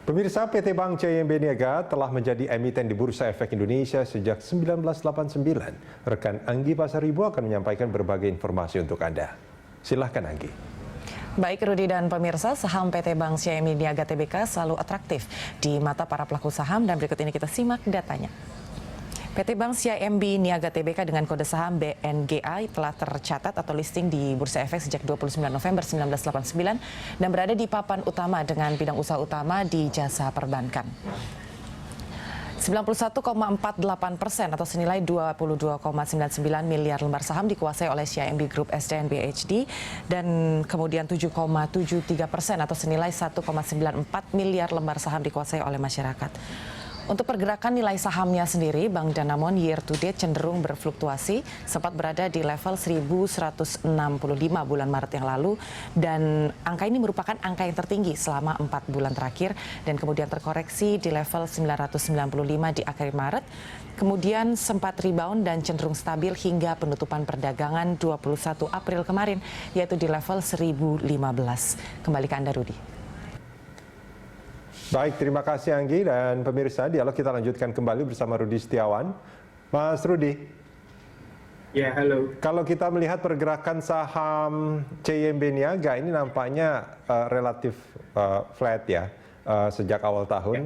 Pemirsa, PT Bank CIMB Niaga telah menjadi emiten di Bursa Efek Indonesia sejak 1989. Rekan Anggi Pasaribu akan menyampaikan berbagai informasi untuk Anda. Silahkan Anggi. Baik Rudi dan pemirsa, saham PT Bank CIMB Niaga Tbk selalu atraktif di mata para pelaku saham dan berikut ini kita simak datanya. PT Bank CIMB Niaga Tbk dengan kode saham BNGA telah tercatat atau listing di Bursa Efek sejak 29 November 1989 dan berada di papan utama dengan bidang usaha utama di jasa perbankan. 91,48% atau senilai 22,99 miliar lembar saham dikuasai oleh CIMB Group SDN BHD dan kemudian 7,73% atau senilai 1,94 miliar lembar saham dikuasai oleh masyarakat. Untuk pergerakan nilai sahamnya sendiri, Bank Danamon year to date cenderung berfluktuasi, sempat berada di level 1.165 bulan Maret yang lalu, dan angka ini merupakan angka yang tertinggi selama 4 bulan terakhir, dan kemudian terkoreksi di level 995 di akhir Maret, kemudian sempat rebound dan cenderung stabil hingga penutupan perdagangan 21 April kemarin, yaitu di level 1.015. Kembali ke Anda, Rudi. Baik, terima kasih Anggi dan pemirsa. Dialog kita lanjutkan kembali bersama Rudi Setiawan. Mas Rudi. Ya, halo. Kalau kita melihat pergerakan saham CIMB Niaga ini nampaknya relatif flat ya sejak awal tahun. Ya.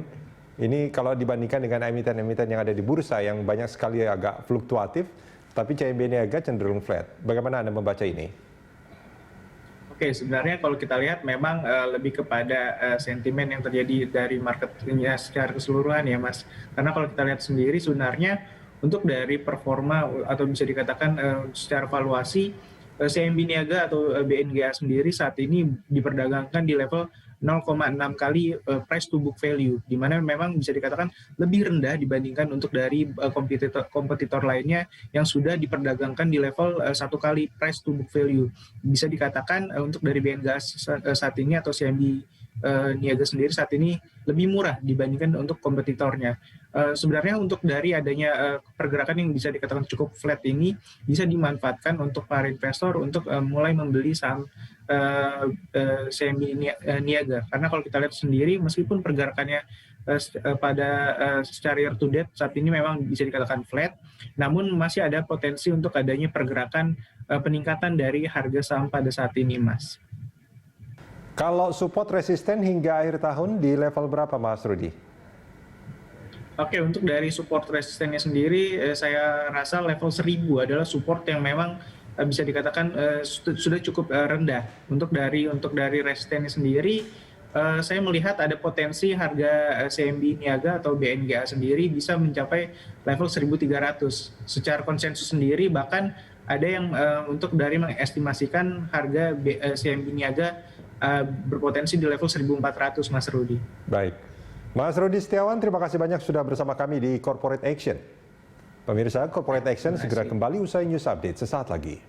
Ini kalau dibandingkan dengan emiten-emiten yang ada di bursa yang banyak sekali agak fluktuatif, tapi CIMB Niaga cenderung flat. Bagaimana Anda membaca ini? Oke, sebenarnya kalau kita lihat memang lebih kepada sentimen yang terjadi dari marketnya secara keseluruhan ya Mas. Karena kalau kita lihat sendiri sebenarnya untuk dari performa atau bisa dikatakan secara valuasi CIMB Niaga atau BNGA sendiri saat ini diperdagangkan di level 0,6 kali price to book value, di mana memang bisa dikatakan lebih rendah dibandingkan untuk dari kompetitor lainnya yang sudah diperdagangkan di level 1 kali price to book value. Bisa dikatakan untuk dari BNGA saat ini atau CIMB Niaga sendiri saat ini lebih murah dibandingkan untuk kompetitornya. Sebenarnya untuk dari adanya pergerakan yang bisa dikatakan cukup flat ini bisa dimanfaatkan untuk para investor untuk mulai membeli saham CIMB Niaga. Karena kalau kita lihat sendiri meskipun pergerakannya pada secara year to date saat ini memang bisa dikatakan flat, namun masih ada potensi untuk adanya pergerakan peningkatan dari harga saham pada saat ini, Mas. Kalau support resisten hingga akhir tahun di level berapa, Mas Rudi? Oke, untuk dari support resistennya sendiri, saya rasa level 1000 adalah support yang memang bisa dikatakan sudah cukup rendah. Untuk dari resistennya sendiri, saya melihat ada potensi harga CIMB Niaga atau BNGA sendiri bisa mencapai level 1.300. Secara konsensus sendiri bahkan ada yang untuk dari mengestimasikan harga CIMB Niaga berpotensi di level 1.400, Mas Rudi. Baik. Mas Rudi Setiawan, terima kasih banyak sudah bersama kami di Corporate Action. Pemirsa, Corporate Action segera kembali usai news update sesaat lagi.